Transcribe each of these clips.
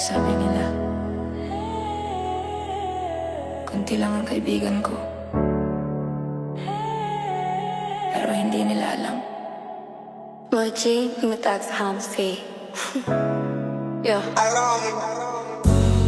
Sabi nila, konti lang ang kaibigan ko, pero hindi nila alam. Mochi, imatag sa hamsi. Yeah.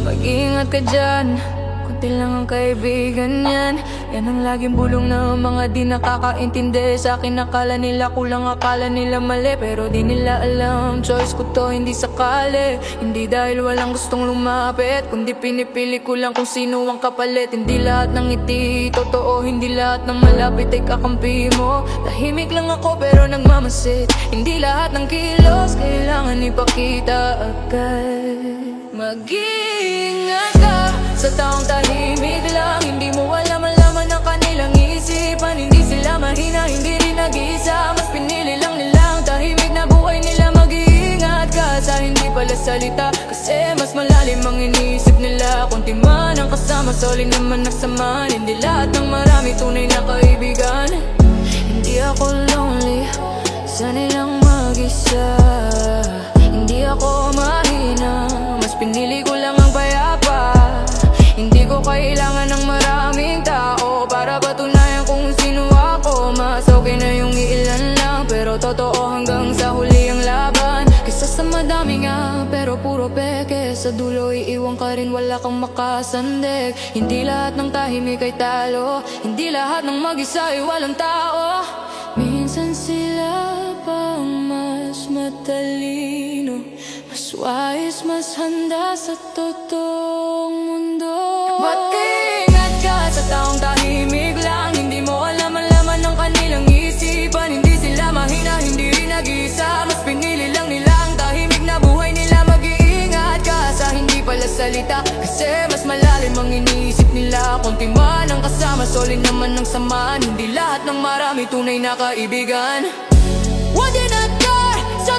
Mag-iingat ka dyan, konti lang ang kaibigan yan. Yan ang laging bulong ng mga di nakakaintindi sa akin. Akala nila kulang, akala nila mali, pero di nila alam, choice ko to, hindi sakali. Hindi dahil walang gustong lumapit, kundi pinipili ko lang kung sino ang kapalit. Hindi lahat ng ngiti totoo, hindi lahat ng malapit ay kakampi mo. Tahimik lang ako pero nagmamasid, hindi lahat ng kilos kailangan ipakita agad. Mag-iingat ka sa taong tahimik lang, hindi mo alam ang laman ng kanilang isipan. Hindi sila mahina, hindi rin nag-iisa, mas pinili lang nila ang tahimik na buhay nila. Mag-iingat ka sa hindi pala salita, kasi mas malalim ang iniisip nila. Kunti man ang kasama, solid naman nagsamahan. Hindi lahat ng marami tunay na kaibigan. Hindi ako lonely, sanay lang mag-isa. Hindi ako mahina, mas pinili ko lang ang payapa. Hindi ko kailangan ng maraming tao para patunayan kung sino ako. Mas okay na yung ilan lang, pero totoo hanggang sa huli ang laban. Kesa sa madami nga, pero puro peke. Sa dulo iiwan ka rin, wala kang makasandig. Hindi lahat ng tahimik ay talo, hindi lahat ng mag-isa ay walang tao. Minsan sila pang mas matalino, mas wise, mas handa sa totoong mundo. Mag-ingat ka sa taong tahimik lang, hindi mo alam ang laman ng kanilang isipan. Hindi sila mahina, hindi rin nag-iisa, mas pinili lang nila ang tahimik na buhay nila. Mag-iingat ka sa hindi pala salita, kasi mas malalim ang iniisip nila. Konti man ang kasama, solid naman ang samahan. Hindi lahat ng marami tunay na kaibigan. What did I care sa